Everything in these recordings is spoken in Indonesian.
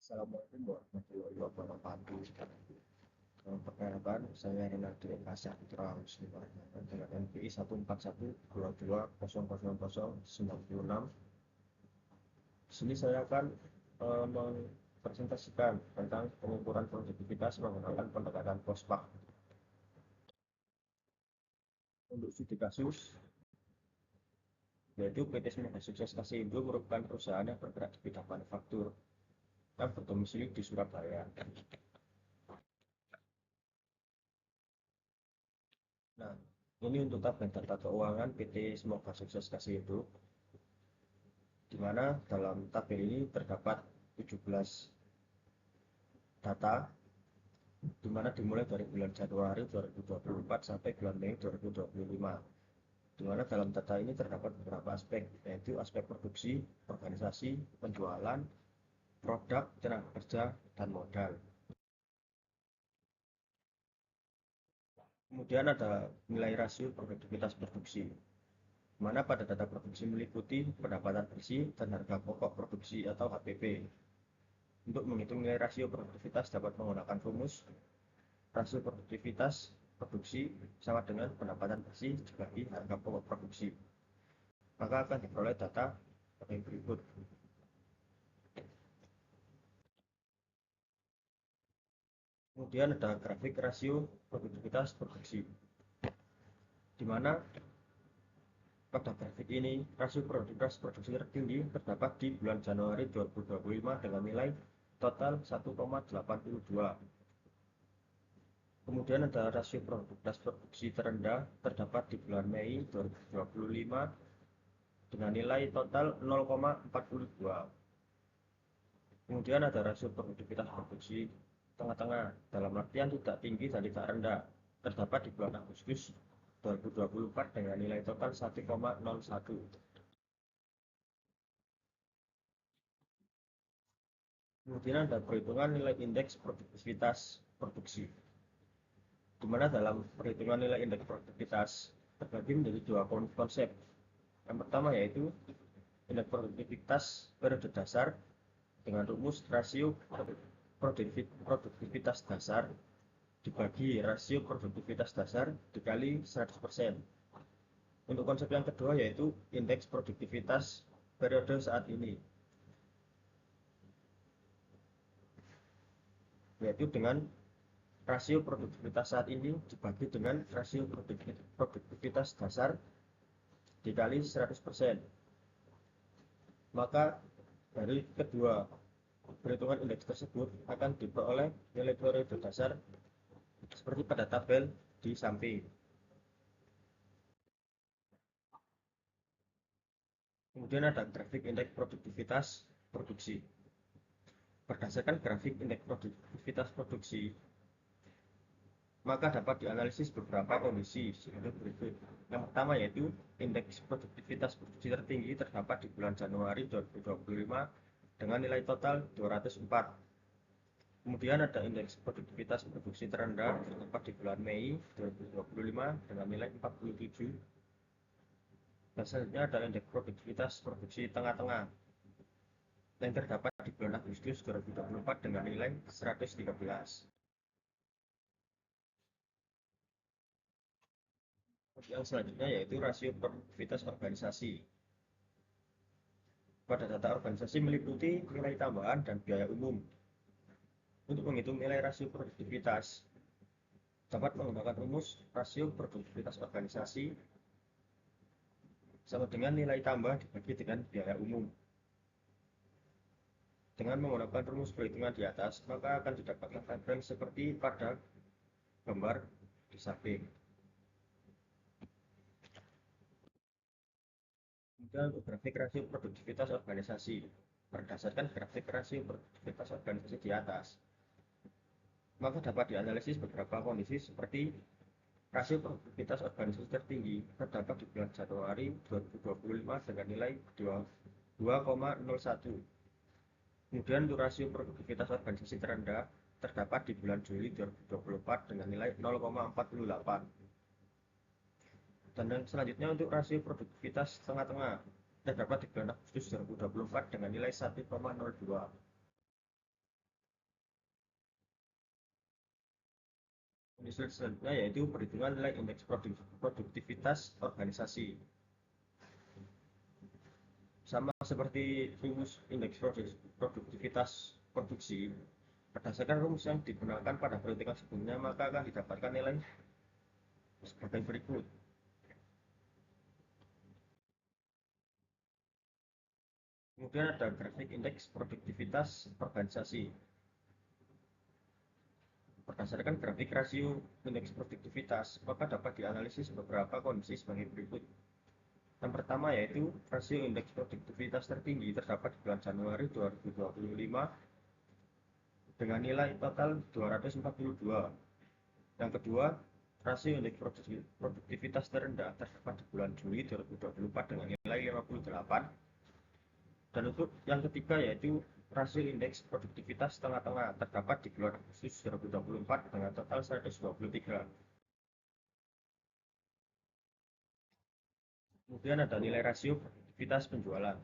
Assalamualaikum warahmatullahi wabarakatuh. Perkenalkan, saya Renaldi Eka Saputra Muslimah dengan NPI 14122000096. Di sini saya akan mempresentasikan tentang pengukuran produktivitas menggunakan pendekatan POSPAH. Untuk studi kasus, yaitu PT Semoga Sukses Kasindo merupakan perusahaan yang bergerak di bidang manufaktur yang berdomisili di Surabaya. Nah, ini untuk tabel data keuangan PT Semoga Sukses Kasindo, di mana dalam tabel ini terdapat 17 data, di mana dimulai dari bulan Januari 2024 sampai bulan Mei 2025. Di mana dalam data ini terdapat beberapa aspek, yaitu aspek produksi, organisasi, penjualan, produk, tenaga kerja, dan modal. Kemudian ada nilai rasio produktivitas produksi, di mana pada data produksi meliputi pendapatan bersih dan harga pokok produksi atau HPP. Untuk menghitung nilai rasio produktivitas dapat menggunakan rumus rasio produktivitas produksi sama dengan pendapatan bersih dibagi harga pokok produksi. Maka akan diperoleh data sebagai berikut. Kemudian ada grafik rasio produktivitas produksi, di mana pada grafik ini rasio produktivitas produksi tertinggi terdapat di bulan Januari 2025 dengan nilai total 1,82. Kemudian ada rasio produktivitas produksi terendah terdapat di bulan Mei 2025 dengan nilai total 0,42. Kemudian ada rasio produktivitas produksi tengah-tengah, dalam artian tidak tinggi dan tidak rendah, terdapat di bulan Agustus 2024 dengan nilai total 1,01. Kemudian ada perhitungan nilai indeks produktivitas produksi, di mana dalam perhitungan nilai indeks produktivitas terbagi menjadi dua konsep. Yang pertama yaitu indeks produktivitas periode dasar dengan rumus rasio produktivitas dasar dibagi rasio produktivitas dasar dikali 100%. Untuk konsep yang kedua yaitu indeks produktivitas periode saat ini, yaitu dengan rasio produktivitas saat ini dibagi dengan rasio produktivitas dasar dikali 100%. Maka dari kedua perhitungan indeks tersebut akan diperoleh nilai periode dasar seperti pada tabel di samping. Kemudian ada grafik indeks produktivitas produksi. Berdasarkan grafik indeks produktivitas produksi, maka dapat dianalisis beberapa kondisi sebagai berikut. Yang pertama yaitu indeks produktivitas produksi tertinggi terdapat di bulan Januari 2025 dengan nilai total 204. Kemudian ada indeks produktivitas produksi terendah terdapat di bulan Mei 2025 dengan nilai 47. Dan selanjutnya ada indeks produktivitas produksi tengah-tengah yang terdapat di bulan Agustus 2024 dengan nilai 113. Yang selanjutnya yaitu rasio produktivitas organisasi. Pada data organisasi meliputi nilai tambahan dan biaya umum. Untuk menghitung nilai rasio produktivitas, dapat menggunakan rumus rasio produktivitas organisasi sama dengan nilai tambah dibagi dengan biaya umum. Dengan menggunakan rumus perhitungan di atas, maka akan didapatkan tabel seperti pada gambar di samping. Kemudian untuk grafik rasio produktivitas organisasi, berdasarkan grafik rasio produktivitas organisasi di atas, maka dapat dianalisis beberapa kondisi seperti rasio produktivitas organisasi tertinggi terdapat di bulan Januari 2025 dengan nilai 2,01. Kemudian untuk rasio produktivitas organisasi terendah terdapat di bulan Juli 2024 dengan nilai 0,48. Dan yang selanjutnya untuk rasio produktivitas tengah-tengah terdapat di bulan Agustus 2024 dengan nilai 1,02. selanjutnya yaitu perhitungan nilai indeks produktivitas organisasi. Sama seperti rumus indeks produktivitas produksi, berdasarkan rumus yang digunakan pada perhitungan sebelumnya, maka akan didapatkan nilai sebagai berikut. Kemudian ada grafik indeks produktivitas organisasi. Berdasarkan grafik rasio indeks produktivitas, maka dapat dianalisis beberapa kondisi sebagai berikut. Yang pertama yaitu rasio indeks produktivitas tertinggi terdapat di bulan Januari 2025 dengan nilai total 242. Yang kedua, rasio indeks produktivitas terendah terdapat di bulan Juli 2024 dengan nilai 58. Dan untuk yang ketiga yaitu rasio indeks produktivitas tengah-tengah terdapat di bulan Agustus 2024 dengan total 123. Kemudian ada nilai rasio produktivitas penjualan.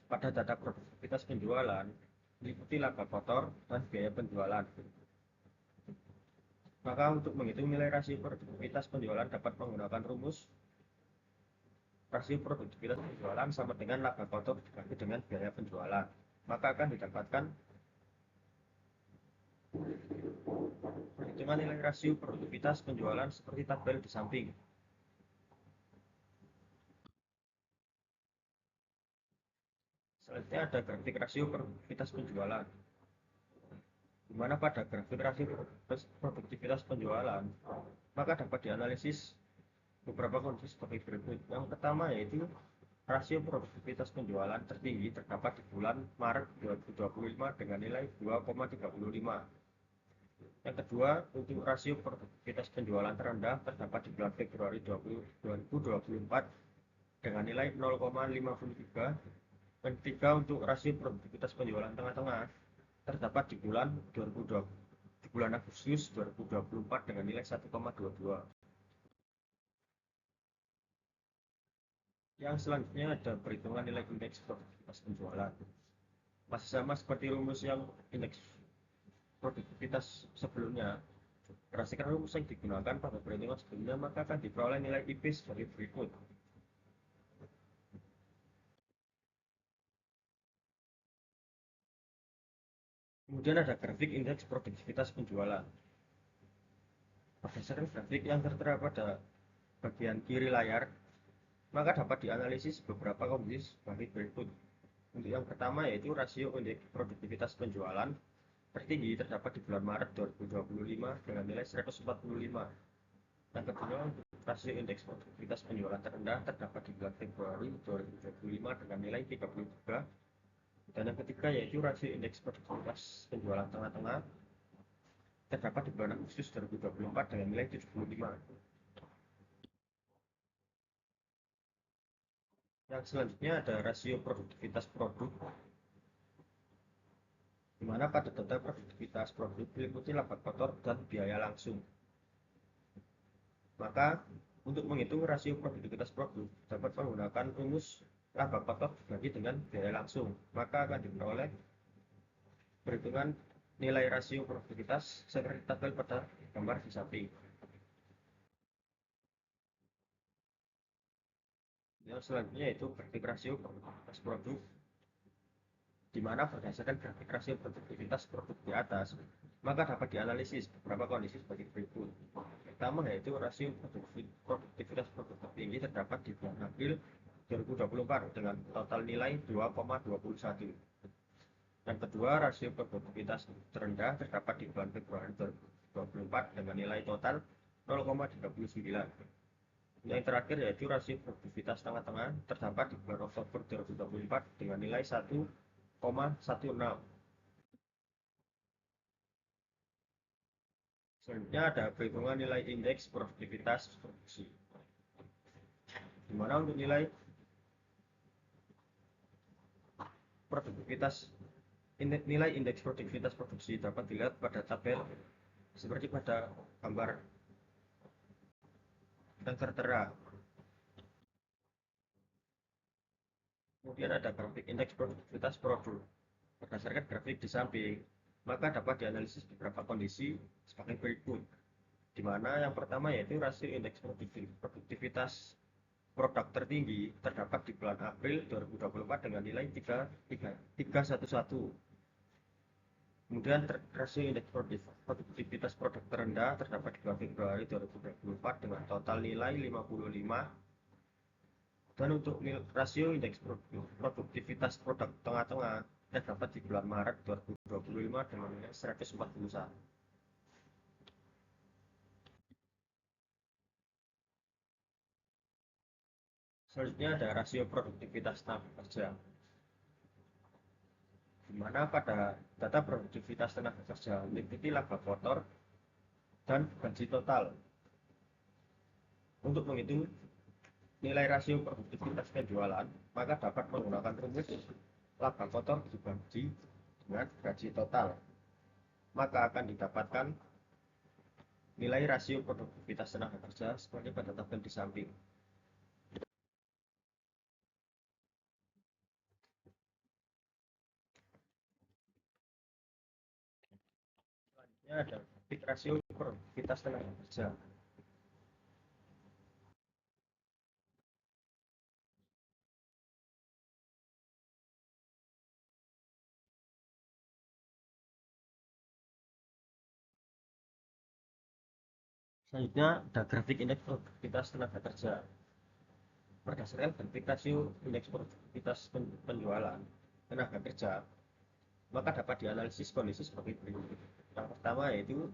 Pada data produktivitas penjualan meliputi laba kotor dan biaya penjualan. Maka untuk menghitung nilai rasio produktivitas penjualan dapat menggunakan rumus rasio produktivitas penjualan sama dengan laba kotor dibagi dengan biaya penjualan. Maka akan didapatkan perhitungan nilai rasio produktivitas penjualan seperti tabel di samping. Selanjutnya ada grafik rasio produktivitas penjualan, di mana pada grafik rasio produktivitas penjualan maka dapat dianalisis beberapa kondisi sebagai berikut. Yang pertama yaitu rasio produktivitas penjualan tertinggi terdapat di bulan Maret 2025 dengan nilai 2,35. Yang kedua, untuk rasio produktivitas penjualan terendah terdapat di bulan Februari 2024 dengan nilai 0,53. Dan ketiga, untuk rasio produktivitas penjualan tengah-tengah terdapat di bulan Agustus 2024 dengan nilai 1,22. Yang selanjutnya ada perhitungan nilai indeks produktivitas penjualan. Masih sama seperti rumus yang indeks produktivitas sebelumnya. Berdasarkan rumus yang digunakan pada perhitungan sebelumnya, maka akan diperoleh nilai IP sebagai berikut. Kemudian ada grafik indeks produktivitas penjualan. Berdasarkan grafik yang tertera pada bagian kiri layar, maka dapat dianalisis beberapa kondisi sebagai berikut. Untuk yang pertama yaitu rasio indeks produktivitas penjualan tertinggi terdapat di bulan Maret 2025 dengan nilai 145. Yang kedua, rasio indeks produktivitas penjualan terendah terdapat di bulan Februari 2025 dengan nilai 33. Dan yang ketiga yaitu rasio indeks produktivitas penjualan tengah-tengah terdapat di bulan Agustus 2024 dengan nilai 75. Yang selanjutnya ada rasio produktivitas produk, di mana pada data produktivitas produk meliputi laba kotor dan biaya langsung. Maka untuk menghitung rasio produktivitas produk dapat menggunakan rumus laba kotor dibagi dengan biaya langsung. Maka akan diperoleh perhitungan nilai rasio produktivitas seperti tabel pada gambar di samping. Yang selanjutnya yaitu grafik rasio produktivitas produk, di mana berdasarkan grafik rasio produktivitas produk di atas, maka dapat dianalisis beberapa kondisi sebagai berikut. Pertama yaitu rasio produktivitas produk tertinggi terdapat di bulan April 2024 dengan total nilai 2,21. Yang kedua, rasio produktivitas terendah terdapat di bulan Februari 2024 dengan nilai total 0,39. Yang terakhir yaitu rasio produktivitas tengah-tengah terdapat di bulan Oktober 2024 dengan nilai 1,16. Selanjutnya ada perhitungan nilai indeks produktivitas produksi, di mana untuk nilai indeks produktivitas produksi dapat dilihat pada tabel seperti pada gambar yang tertera. Kemudian ada grafik indeks produktivitas produk. Berdasarkan grafik di samping, maka dapat dianalisis beberapa kondisi sebagai berikut. di mana yang pertama yaitu rasio indeks produktivitas produk tertinggi terdapat di bulan April 2024 dengan nilai 3,11. Kemudian rasio indeks produktivitas produk terendah terdapat di bulan Februari 2024 dengan total nilai 55. Dan untuk rasio indeks produktivitas produk tengah-tengah terdapat di bulan Maret 2025 dengan nilai 141. Selanjutnya ada rasio produktivitas tenaga kerja, di mana pada data produktivitas tenaga kerja meliputi laba kotor dan gaji total. Untuk menghitung nilai rasio produktivitas penjualan, maka dapat menggunakan rumus laba kotor dibagi dengan gaji total. Maka akan didapatkan nilai rasio produktivitas tenaga kerja seperti pada tabel di samping. Selanjutnya ada grafik rasio produktivitas tenaga kerja. Selanjutnya ada grafik indeks produktivitas tenaga kerja. Berdasarkan grafik rasio indeks produktivitas penjualan tenaga kerja, maka dapat dianalisis kondisi seperti berikut. Yang pertama yaitu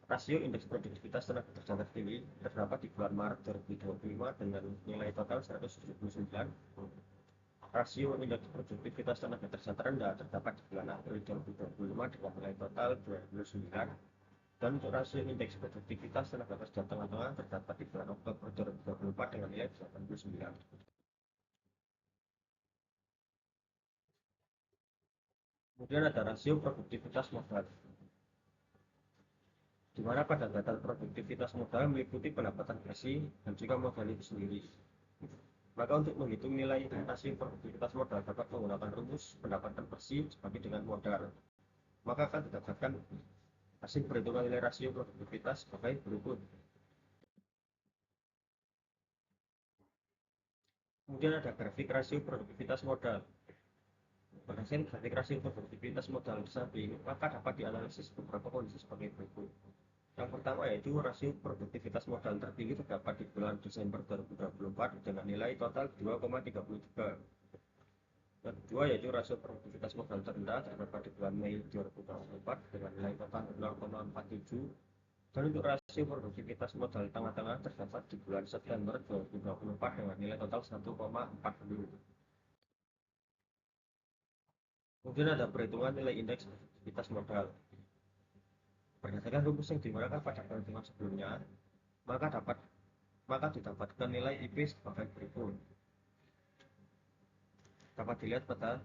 rasio indeks produktivitas tenaga kerja tertinggi terdapat di bulan Maret 2025 dengan nilai total 179. Rasio indeks produktivitas tenaga kerja terendah terdapat di bulan April 2025 dengan nilai total 29. Dan untuk rasio indeks produktivitas tenaga kerja tengah-tengah terdapat di bulan Oktober 2024 dengan nilai 89. Kemudian ada rasio produktivitas modal, di mana pada data produktivitas modal meliputi pendapatan bersih dan juga modal itu sendiri. Maka untuk menghitung nilai rasio produktivitas modal dapat menggunakan rumus pendapatan bersih dibagi dengan modal. Maka akan didapatkan hasil perhitungan nilai rasio produktivitas sebagai berikut. Kemudian ada grafik rasio produktivitas modal. Berdasarkan grafik rasio produktivitas modal di samping, maka dapat dianalisis beberapa kondisi sebagai berikut. Yang pertama yaitu rasio produktivitas modal tertinggi terdapat di bulan Desember 2024 dengan nilai total 2,33. Yang kedua yaitu rasio produktivitas modal terendah terdapat di bulan Mei 2024 dengan nilai total 0,47. Dan untuk rasio produktivitas modal tengah-tengah terdapat di bulan September 2024 dengan nilai total 1,40. Kemudian ada perhitungan nilai indeks produktivitas modal. Berdasarkan rumus yang digunakan pada perhitungan sebelumnya, maka didapatkan nilai IP sebagai berikut. Dapat dilihat pada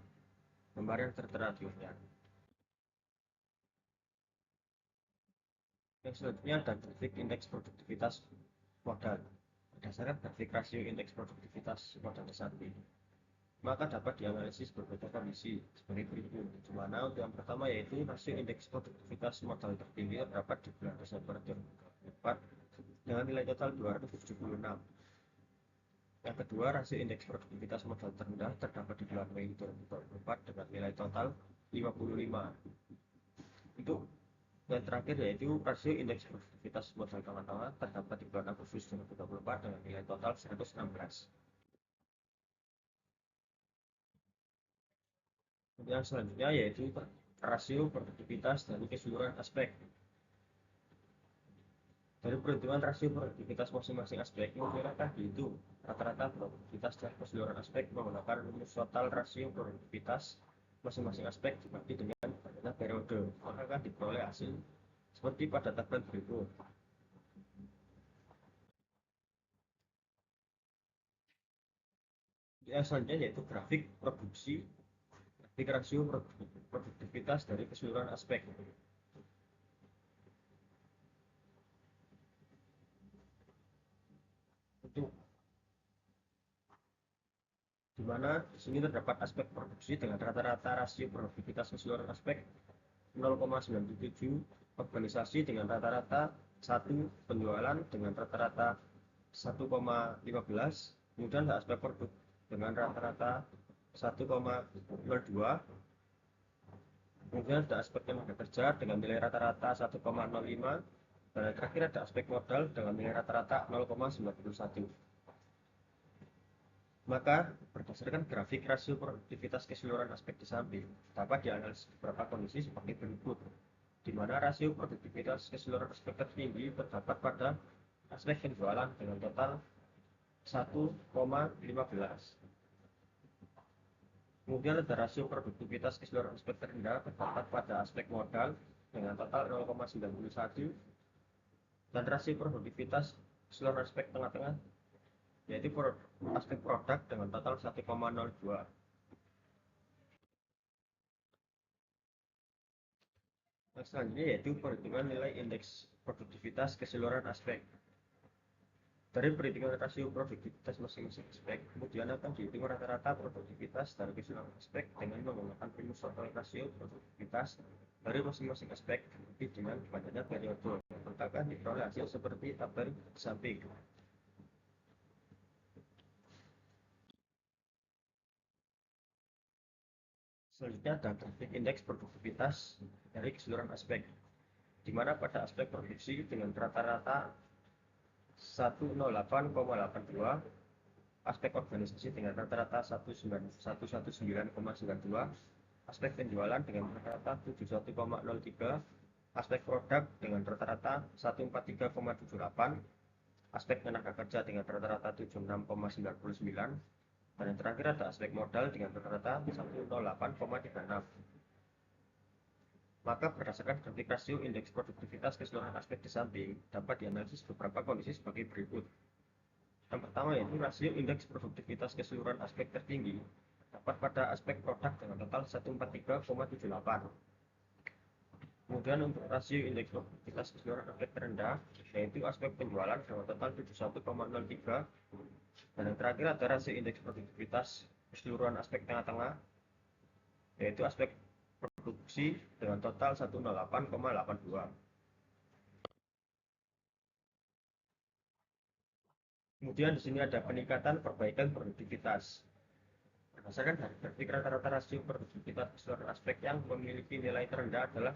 gambar yang tertera di layar. Yang selanjutnya ada grafik indeks produktivitas modal. Berdasarkan grafik rasio indeks produktivitas modal di samping, maka dapat dianalisis beberapa kondisi sebagai berikut, di mana untuk yang pertama yaitu rasio indeks produktivitas modal tertinggi terdapat di bulan Desember 2024 dengan nilai total 276. Yang kedua, rasio indeks produktivitas modal terendah terdapat di bulan Mei 2024 dengan nilai total 55. Untuk yang terakhir yaitu rasio indeks produktivitas modal tengah-tengah terdapat di bulan Agustus 2024 dengan nilai total 116. Yang selanjutnya yaitu rasio produktivitas dari keseluruhan aspek. Dari perhitungan rasio produktivitas masing-masing aspek, menggunakan dihitung rata-rata produktivitas dari keseluruhan aspek menggunakan rumus total rasio produktivitas masing-masing aspek dibagi dengan periode, maka akan diperoleh hasil seperti pada tabel berikut. Yang selanjutnya yaitu grafik produksi, grafik rasio produktivitas dari keseluruhan aspek. Untuk di mana di sini terdapat aspek produksi dengan rata-rata rasio produktivitas keseluruhan aspek 0,97, organisasi dengan rata-rata 1 penjualan dengan rata-rata 1,15, kemudian ada aspek produk dengan rata-rata 1,02, kemudian ada aspek tenaga kerja dengan nilai rata-rata 1,05, dan yang terakhir ada aspek modal dengan nilai rata-rata 0,91. Maka berdasarkan grafik rasio produktivitas keseluruhan aspek di samping dapat dianalisis beberapa kondisi seperti berikut, di mana rasio produktivitas keseluruhan aspek tertinggi terdapat pada aspek penjualan dengan total 1,15. Kemudian ada rasio produktivitas keseluruhan aspek terendah terdapat pada aspek modal dengan total 0,91, dan rasio produktivitas keseluruhan aspek tengah-tengah yaitu aspek produk dengan total 1,02. Selanjutnya yaitu perhitungan nilai indeks produktivitas keseluruhan aspek. Dari perhitungan rasio produktivitas masing-masing aspek, kemudian akan dihitung rata-rata produktivitas dari keseluruhan aspek dengan menggunakan rumus total rasio produktivitas dari masing-masing aspek dengan banyaknya periode. Maka diperoleh hasil seperti tabel di samping. Selanjutnya ada grafik indeks produktivitas dari keseluruhan aspek, di mana pada aspek produksi dengan rata-rata 108,82, aspek organisasi dengan rata-rata 119,92, aspek penjualan dengan rata-rata 71,03, aspek produk dengan rata-rata 143,78, aspek tenaga kerja dengan rata-rata 76,99, dan yang terakhir ada aspek modal dengan rata-rata 108,36. Maka berdasarkan grafik rasio indeks produktivitas keseluruhan aspek di samping dapat dianalisis beberapa kondisi sebagai berikut. Yang pertama yaitu rasio indeks produktivitas keseluruhan aspek tertinggi dapat pada aspek produk dengan total 143,78. Kemudian untuk rasio indeks produktivitas keseluruhan aspek terendah yaitu aspek penjualan dengan total 71,03, dan yang terakhir ada rasio indeks produktivitas keseluruhan aspek tengah-tengah yaitu aspek produksi dengan total 108,82. Kemudian di sini ada peningkatan perbaikan produktivitas. Berdasarkan dari grafik rata-rata rasio produktivitas keseluruhan aspek yang memiliki nilai terendah adalah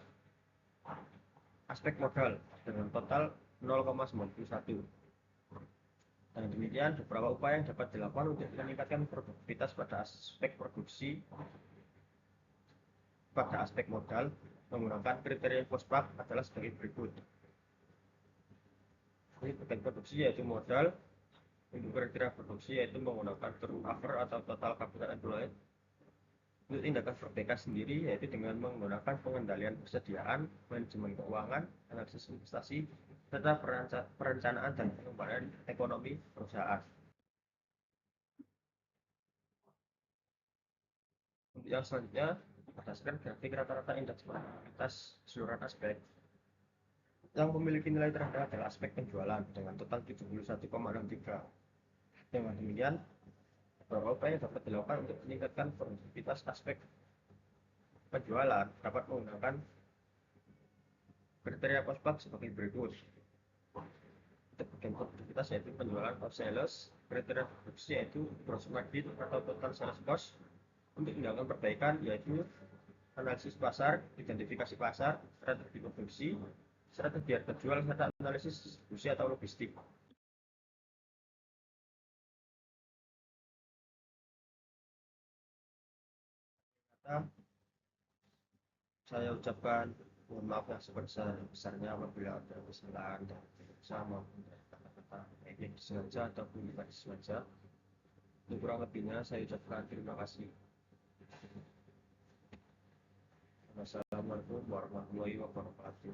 aspek modal dengan total 0,91. Dan demikian beberapa upaya yang dapat dilakukan untuk meningkatkan produktivitas pada aspek produksi pada aspek modal menggunakan kriteria Postpak adalah sebagai berikut. Ini bagian produksi yaitu modal. Untuk kriteria produksi yaitu menggunakan turnover atau total capital employed. Untuk tindakan perbaikan sendiri yaitu dengan menggunakan pengendalian persediaan, manajemen keuangan, analisis investasi, serta perencanaan dan pengembangan ekonomi perusahaan. Untuk yang selanjutnya, berdasarkan grafik rata-rata indeks produktivitas keseluruhan aspek, yang memiliki nilai terendah adalah aspek penjualan dengan total 71,63. Dengan demikian, beberapa upaya dapat dilakukan untuk meningkatkan produktivitas aspek penjualan dapat menggunakan kriteria Postpak sebagai berikut. Untuk bagian produktivitas yaitu penjualan of sales, kriteria produksi yaitu gross margin atau total sales cost. Untuk tindakan perbaikan yaitu analisis pasar, identifikasi pasar, strategi produksi, strategi harga jual, serta analisis distribusi atau logistik. Saya ucapkan mohon maaf yang sebesar-besarnya apabila ada kesalahan dan saya maupun kata-kata yang disengaja ataupun tidak disengaja. Untuk kurang lebihnya saya ucapkan terima kasih. Wassalamualaikum warahmatullahi wabarakatuh.